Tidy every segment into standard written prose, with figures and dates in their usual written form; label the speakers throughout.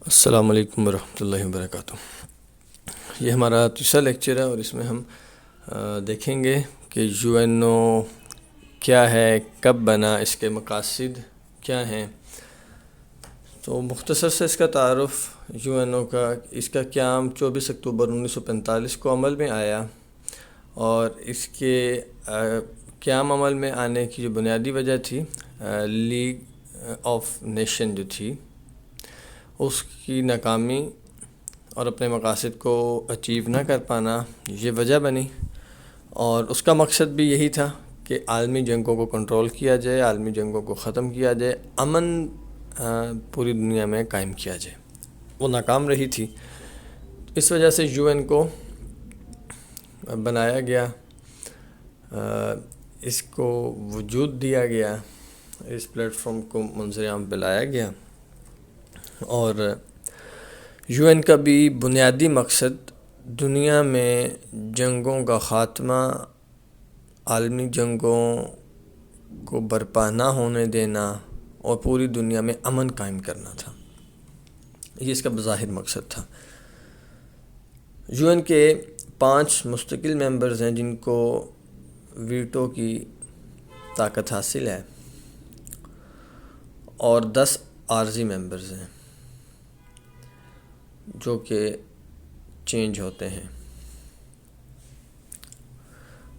Speaker 1: السلام علیکم ورحمۃ اللہ وبرکاتہ۔ یہ ہمارا تیسرا لیکچر ہے اور اس میں ہم دیکھیں گے کہ یو این او کیا ہے، کب بنا، اس کے مقاصد کیا ہیں۔ تو مختصر سے اس کا تعارف یو این او کا، اس کا قیام 24 اکتوبر 1945 کو عمل میں آیا، اور اس کے قیام عمل میں آنے کی جو بنیادی وجہ تھی، لیگ آف نیشن جو تھی اس کی ناکامی اور اپنے مقاصد کو اچیو نہ کر پانا، یہ وجہ بنی۔ اور اس کا مقصد بھی یہی تھا کہ عالمی جنگوں کو کنٹرول کیا جائے، عالمی جنگوں کو ختم کیا جائے، امن پوری دنیا میں قائم کیا جائے۔ وہ ناکام رہی تھی، اس وجہ سے یو این کو بنایا گیا، اس کو وجود دیا گیا، اس پلیٹ فارم کو منظر عام پہ لایا گیا۔ اور یو این کا بھی بنیادی مقصد دنیا میں جنگوں کا خاتمہ، عالمی جنگوں کو برپا نہ ہونے دینا اور پوری دنیا میں امن قائم کرنا تھا۔ یہ اس کا بظاہر مقصد تھا۔ یو این کے 5 مستقل ممبرز ہیں جن کو ویٹو کی طاقت حاصل ہے، اور 10 عارضی ممبرز ہیں جو کہ چینج ہوتے ہیں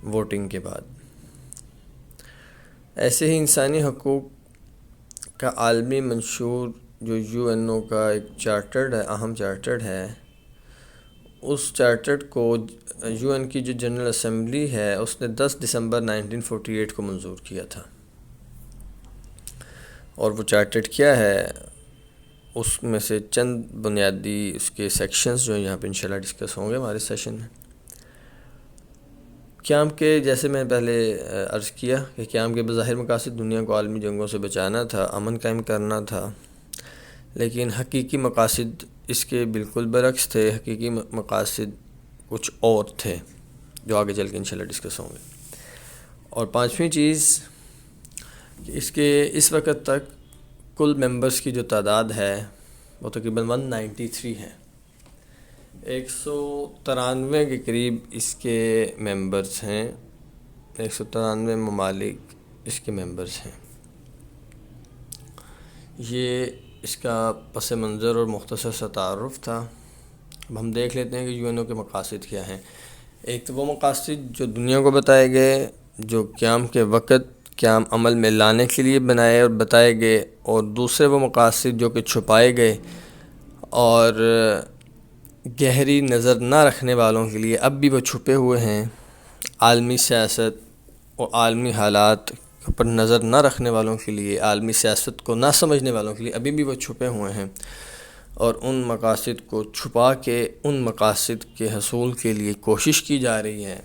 Speaker 1: ووٹنگ کے بعد۔ ایسے ہی انسانی حقوق کا عالمی منشور جو یو این او کا ایک چارٹرڈ ہے، اہم چارٹرڈ ہے، اس چارٹرڈ کو یو این کی جو جنرل اسمبلی ہے اس نے 10 دسمبر 1948 کو منظور کیا تھا۔ اور وہ چارٹرڈ کیا ہے، اس میں سے چند بنیادی اس کے سیکشنز جو یہاں پہ انشاءاللہ ڈسکس ہوں گے ہمارے سیشن میں۔ قیام کے، جیسے میں پہلے عرض کیا کہ قیام کے بظاہر مقاصد دنیا کو عالمی جنگوں سے بچانا تھا، امن قائم کرنا تھا، لیکن حقیقی مقاصد اس کے بالکل برعکس تھے۔ حقیقی مقاصد کچھ اور تھے جو آگے چل کے انشاءاللہ ڈسکس ہوں گے۔ اور 5ویں چیز کہ اس کے اس وقت تک کل ممبرز کی جو تعداد ہے وہ تقریباً 193 ہے، 193 کے قریب اس کے ممبرز ہیں، 193 ممالک اس کے ممبرز ہیں۔ یہ اس کا پس منظر اور مختصر سا تعارف تھا۔ اب ہم دیکھ لیتے ہیں کہ یو این او کے مقاصد کیا ہیں۔ ایک تو وہ مقاصد جو دنیا کو بتائے گئے، جو قیام کے وقت قیام عمل میں لانے کے لیے بنائے اور بتائے گئے، اور دوسرے وہ مقاصد جو کہ چھپائے گئے اور گہری نظر نہ رکھنے والوں کے لیے اب بھی وہ چھپے ہوئے ہیں۔ عالمی سیاست اور عالمی حالات پر نظر نہ رکھنے والوں کے لیے، عالمی سیاست کو نہ سمجھنے والوں کے لیے ابھی بھی وہ چھپے ہوئے ہیں، اور ان مقاصد کو چھپا کے ان مقاصد کے حصول کے لیے کوشش کی جا رہی ہے۔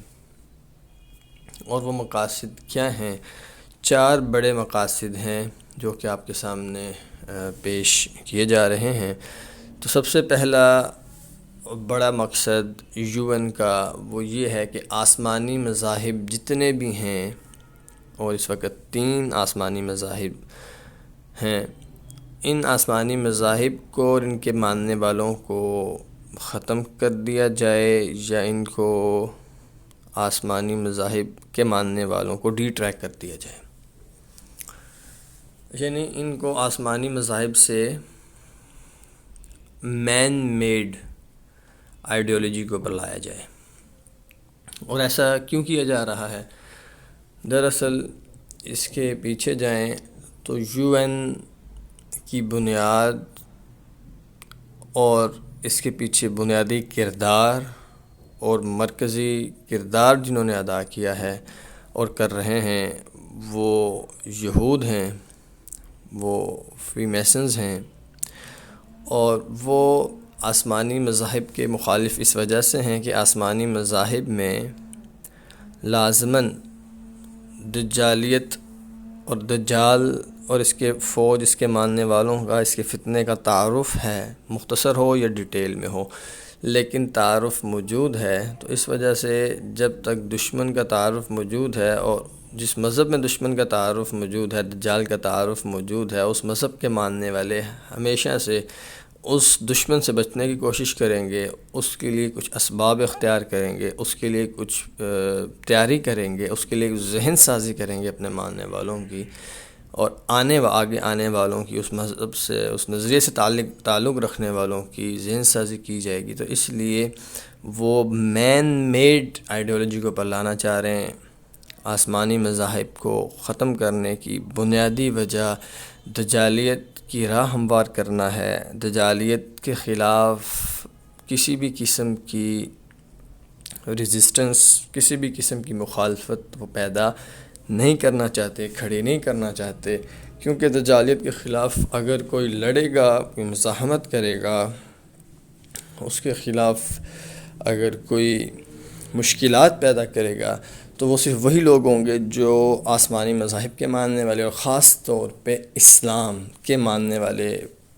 Speaker 1: اور وہ مقاصد کیا ہیں؟ 4 بڑے مقاصد ہیں جو کہ آپ کے سامنے پیش کیے جا رہے ہیں۔ تو سب سے پہلا بڑا مقصد یو این کا وہ یہ ہے کہ آسمانی مذاہب جتنے بھی ہیں، اور اس وقت 3 آسمانی مذاہب ہیں، ان آسمانی مذاہب کو اور ان کے ماننے والوں کو ختم کر دیا جائے، یا ان کو آسمانی مذاہب کے ماننے والوں کو ڈی ٹریک کر دیا جائے، یعنی ان کو آسمانی مذاہب سے مین میڈ آئیڈیالوجی کو اوپر لایا جائے۔ اور ایسا کیوں کیا جا رہا ہے؟ دراصل اس کے پیچھے جائیں تو یو این کی بنیاد اور اس کے پیچھے بنیادی کردار اور مرکزی کردار جنہوں نے ادا کیا ہے اور کر رہے ہیں، وہ یہود ہیں، وہ فری میسنز ہیں، اور وہ آسمانی مذاہب کے مخالف اس وجہ سے ہیں کہ آسمانی مذاہب میں لازماً دجالیت اور دجال اور اس کے فوج، اس کے ماننے والوں کا، اس کے فتنے کا تعارف ہے، مختصر ہو یا ڈیٹیل میں ہو، لیکن تعارف موجود ہے۔ تو اس وجہ سے جب تک دشمن کا تعارف موجود ہے، اور جس مذہب میں دشمن کا تعارف موجود ہے، دجال کا تعارف موجود ہے، اس مذہب کے ماننے والے ہمیشہ سے اس دشمن سے بچنے کی کوشش کریں گے، اس کے لیے کچھ اسباب اختیار کریں گے، اس کے لیے کچھ تیاری کریں گے، اس کے لیے ذہن سازی کریں گے اپنے ماننے والوں کی، اور آگے آنے والوں کی، اس مذہب سے، اس نظریے سے تعلق رکھنے والوں کی ذہن سازی کی جائے گی، تو اس لیے وہ مین میڈ آئیڈیالوجی کو پر لانا چاہ رہے ہیں۔ آسمانی مذاہب کو ختم کرنے کی بنیادی وجہ دجالیت کی راہ ہموار کرنا ہے، دجالیت کے خلاف کسی بھی قسم کی ریزسٹنس، کسی بھی قسم کی مخالفت وہ پیدا نہیں کرنا چاہتے، کھڑی نہیں کرنا چاہتے، کیونکہ دجالیت کے خلاف اگر کوئی لڑے گا، کوئی مزاحمت کرے گا، اس کے خلاف اگر کوئی مشکلات پیدا کرے گا، تو وہ صرف وہی لوگ ہوں گے جو آسمانی مذاہب کے ماننے والے، اور خاص طور پہ اسلام کے ماننے والے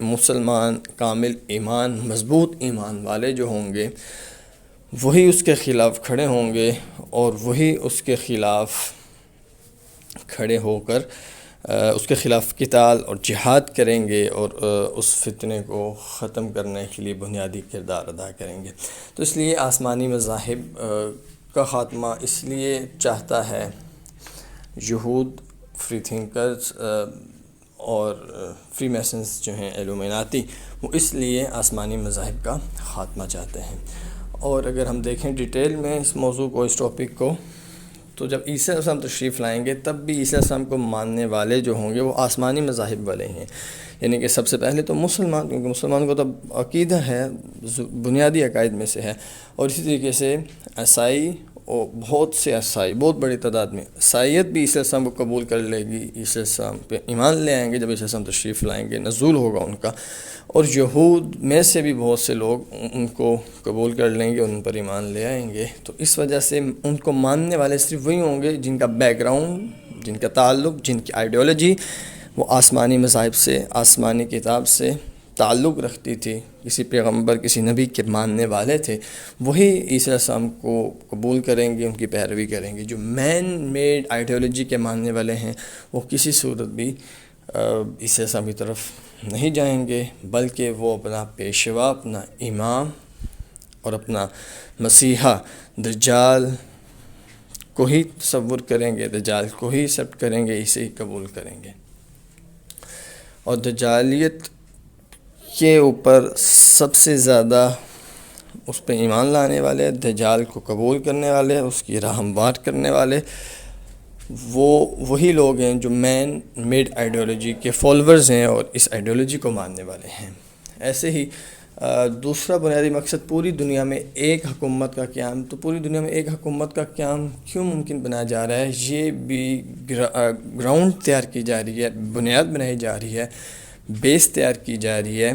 Speaker 1: مسلمان، کامل ایمان، مضبوط ایمان والے جو ہوں گے، وہی اس کے خلاف کھڑے ہوں گے، اور وہی اس کے خلاف کھڑے ہو کر اس کے خلاف قتال اور جہاد کریں گے، اور اس فتنے کو ختم کرنے کے لیے بنیادی کردار ادا کریں گے۔ تو اس لیے آسمانی مذاہب کا خاتمہ اس لیے چاہتا ہے یہود، فری تھنکرز اور فری میسنز جو ہیں، ایلومیناتی، وہ اس لیے آسمانی مذاہب کا خاتمہ چاہتے ہیں۔ اور اگر ہم دیکھیں ڈیٹیل میں اس موضوع کو، اس ٹاپک کو، تو جب عیسیٰ علیہ السلام تشریف لائیں گے تب بھی عیسیٰ علیہ السلام کو ماننے والے جو ہوں گے وہ آسمانی مذاہب والے ہیں، یعنی کہ سب سے پہلے تو مسلمان، کیونکہ مسلمان کو تو عقیدہ ہے، بنیادی عقائد میں سے ہے، اور اسی طریقے سے عیسائی، اور بہت سے عیسائی، بہت بڑی تعداد میں عیسائیت بھی عیسیٰ علیہ السلام کو قبول کر لے گی، عیسیٰ علیہ السلام پہ ایمان لے آئیں گے جب عیسیٰ علیہ السلام تشریف لائیں گے، نزول ہوگا ان کا، اور یہود میں سے بھی بہت سے لوگ ان کو قبول کر لیں گے، ان پر ایمان لے آئیں گے۔ تو اس وجہ سے ان کو ماننے والے صرف وہی ہوں گے جن کا بیک گراؤنڈ، جن کا تعلق، جن کی آئیڈیالوجی وہ آسمانی مذاہب سے، آسمانی کتاب سے تعلق رکھتی تھی، کسی پیغمبر، کسی نبی کے ماننے والے تھے، وہی عیسیٰ علیہ السلام کو قبول کریں گے، ان کی پیروی کریں گے۔ جو مین میڈ آئیڈیالوجی کے ماننے والے ہیں وہ کسی صورت بھی عیسیٰ علیہ السلام کی طرف نہیں جائیں گے، بلکہ وہ اپنا پیشوا، اپنا امام اور اپنا مسیحا دجال کو ہی تصور کریں گے، دجال کو ہی ایکسیپٹ کریں گے، اسے ہی قبول کریں گے۔ اور دجالیت کے اوپر سب سے زیادہ اس پہ ایمان لانے والے، دجال کو قبول کرنے والے، اس کی راہ ہموار کرنے والے، وہی لوگ ہیں جو مین میڈ آئیڈیالوجی کے فالوورز ہیں اور اس آئیڈیالوجی کو ماننے والے ہیں۔ ایسے ہی دوسرا بنیادی مقصد پوری دنیا میں ایک حکومت کا قیام۔ تو پوری دنیا میں ایک حکومت کا قیام کیوں ممکن بنایا جا رہا ہے؟ یہ بھی گراؤنڈ تیار کی جا رہی ہے، بنیاد بنائی جا رہی ہے، بیس تیار کی جا رہی ہے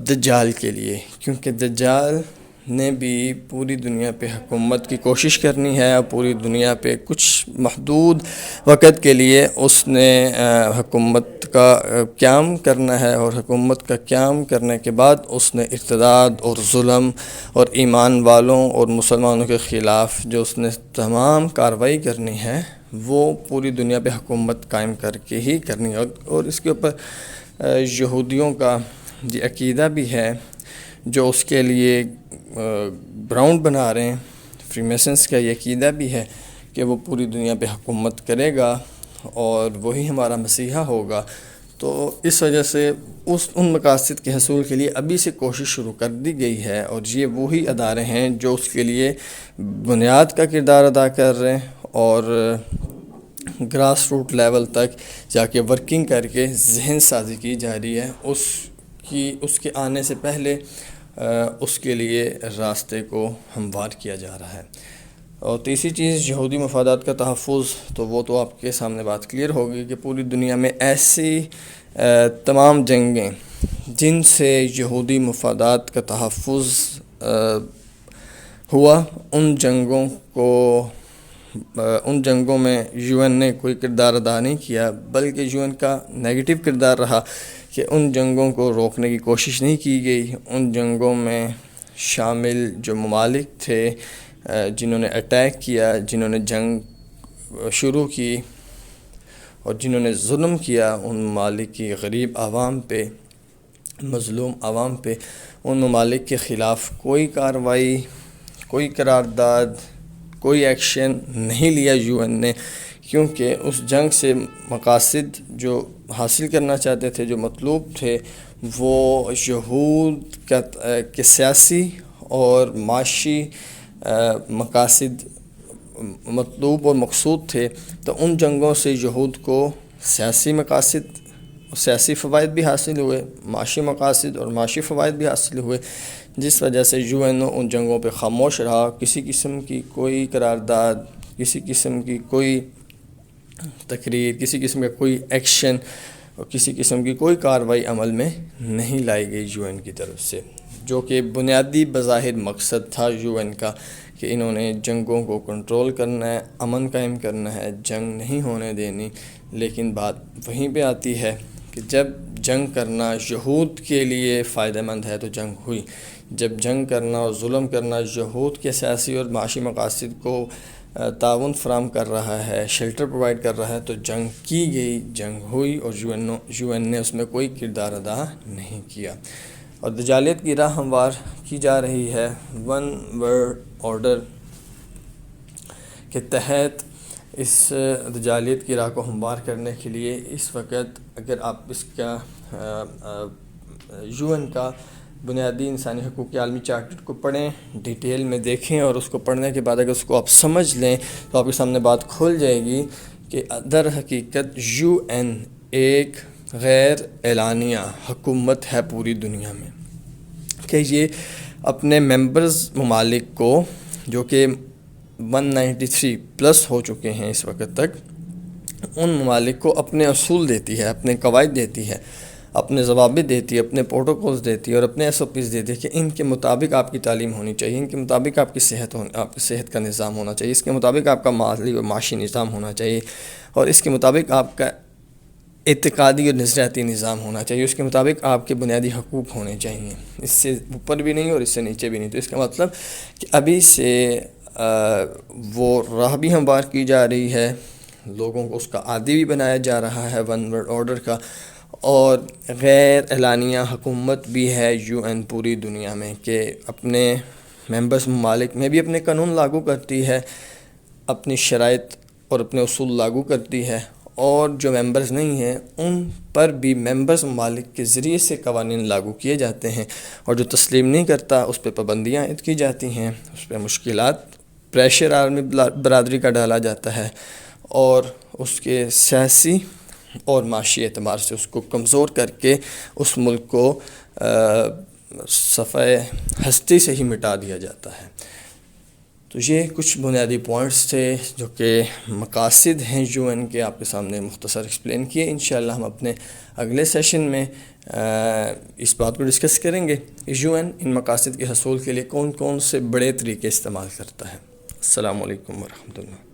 Speaker 1: دجال کے لیے، کیونکہ دجال نے بھی پوری دنیا پہ حکومت کی کوشش کرنی ہے، اور پوری دنیا پہ کچھ محدود وقت کے لیے اس نے حکومت کا قیام کرنا ہے، اور حکومت کا قیام کرنے کے بعد اس نے ارتداد اور ظلم اور ایمان والوں اور مسلمانوں کے خلاف جو اس نے تمام کارروائی کرنی ہے وہ پوری دنیا پہ حکومت قائم کر کے ہی کرنی ہے۔ اور اس کے اوپر یہودیوں کا یہ عقیدہ بھی ہے جو اس کے لیے گراؤنڈ بنا رہے ہیں، فری میسنز کا یہ عقیدہ بھی ہے کہ وہ پوری دنیا پہ حکومت کرے گا اور وہی ہمارا مسیحا ہوگا۔ تو اس وجہ سے ان مقاصد کے حصول کے لیے ابھی سے کوشش شروع کر دی گئی ہے، اور یہ وہی ادارے ہیں جو اس کے لیے بنیاد کا کردار ادا کر رہے ہیں، اور گراس روٹ لیول تک جا کے ورکنگ کر کے ذہن سازی کی جا رہی ہے، اس کے آنے سے پہلے اس کے لیے راستے کو ہموار کیا جا رہا ہے۔ اور تیسری چیز یہودی مفادات کا تحفظ، تو وہ تو آپ کے سامنے بات کلیئر ہوگی کہ پوری دنیا میں ایسی تمام جنگیں جن سے یہودی مفادات کا تحفظ ہوا، ان جنگوں میں یو این نے کوئی کردار ادا نہیں کیا، بلکہ یو این کا نیگیٹو کردار رہا کہ ان جنگوں کو روکنے کی کوشش نہیں کی گئی۔ ان جنگوں میں شامل جو ممالک تھے جنہوں نے اٹیک کیا، جنہوں نے جنگ شروع کی اور جنہوں نے ظلم کیا ان ممالک کی غریب عوام پہ، مظلوم عوام پہ ان ممالک کے خلاف کوئی کارروائی، کوئی قرارداد، کوئی ایکشن نہیں لیا UN نے، کیونکہ اس جنگ سے مقاصد جو حاصل کرنا چاہتے تھے، جو مطلوب تھے، وہ یہود کے سیاسی اور معاشی مقاصد مطلوب اور مقصود تھے۔ تو ان جنگوں سے یہود کو سیاسی مقاصد، سیاسی فوائد بھی حاصل ہوئے، معاشی مقاصد اور معاشی فوائد بھی حاصل ہوئے، جس وجہ سے UN ان جنگوں پہ خاموش رہا۔ کسی قسم کی کوئی قرارداد، کسی قسم کی کوئی تقریر، کسی قسم کا کوئی ایکشن اور کسی قسم کی کوئی کارروائی عمل میں نہیں لائی گئی UN کی طرف سے، جو کہ بنیادی بظاہر مقصد تھا UN کا، کہ انہوں نے جنگوں کو کنٹرول کرنا ہے، امن قائم کرنا ہے، جنگ نہیں ہونے دینی۔ لیکن بات وہیں پہ آتی ہے کہ جب جنگ کرنا یہود کے لیے فائدہ مند ہے تو جنگ ہوئی، جب جنگ کرنا اور ظلم کرنا یہود کے سیاسی اور معاشی مقاصد کو تعاون فراہم کر رہا ہے، شیلٹر پرووائڈ کر رہا ہے، تو جنگ کی گئی، جنگ ہوئی، اور UN نے اس میں کوئی کردار ادا نہیں کیا۔ اور دجالیت کی راہ ہموار کی جا رہی ہے ون ورلڈ آرڈر کے تحت۔ اس دجالیت کی راہ کو ہموار کرنے کے لیے اس وقت اگر آپ اس کا UN کا بنیادی انسانی حقوق کے عالمی چارٹر کو پڑھیں، ڈیٹیل میں دیکھیں، اور اس کو پڑھنے کے بعد اگر اس کو آپ سمجھ لیں تو آپ کے سامنے بات کھل جائے گی کہ در حقیقت UN ایک غیر اعلانیہ حکومت ہے پوری دنیا میں، کہ یہ اپنے ممبرز ممالک کو، جو کہ 193 پلس ہو چکے ہیں اس وقت تک، ان ممالک کو اپنے اصول دیتی ہے، اپنے قواعد دیتی ہے، اپنے ضوابط دیتی ہے، اپنے پروٹوکولز دیتی ہے اور اپنے SOPs دیتی ہے کہ ان کے مطابق آپ کی تعلیم ہونی چاہیے، ان کے مطابق آپ کی صحت کا نظام ہونا چاہیے، اس کے مطابق آپ کا مالی اور معاشی نظام ہونا چاہیے، اور اس کے مطابق آپ کا اعتقادی اور نظریاتی نظام ہونا چاہیے، اس کے مطابق آپ کے بنیادی حقوق ہونے چاہیے، اس سے اوپر بھی نہیں اور اس سے نیچے بھی نہیں۔ تو اس کا مطلب کہ ابھی سے وہ راہ بھی ہموار کی جا رہی ہے، لوگوں کو اس کا عادی بھی بنایا جا رہا ہے ون ورلڈ آرڈر کا، اور غیر اعلانیہ حکومت بھی ہے UN پوری دنیا میں، کہ اپنے ممبرز ممالک میں بھی اپنے قانون لاگو کرتی ہے، اپنی شرائط اور اپنے اصول لاگو کرتی ہے، اور جو ممبرز نہیں ہیں ان پر بھی ممبرز ممالک کے ذریعے سے قوانین لاگو کیے جاتے ہیں، اور جو تسلیم نہیں کرتا اس پہ پابندیاں عائد کی جاتی ہیں، اس پہ مشکلات، پریشر عالمی برادری کا ڈالا جاتا ہے، اور اس کے سیاسی اور معاشی اعتبار سے اس کو کمزور کر کے اس ملک کو صفحہ ہستی سے ہی مٹا دیا جاتا ہے۔ تو یہ کچھ بنیادی پوائنٹس تھے جو کہ مقاصد ہیں UN کے، آپ کے سامنے مختصر ایکسپلین کیے۔ انشاءاللہ ہم اپنے اگلے سیشن میں اس بات کو ڈسکس کریں گے UN ان مقاصد کے حصول کے لیے کون کون سے بڑے طریقے استعمال کرتا ہے۔ السلام علیکم ورحمۃ اللہ۔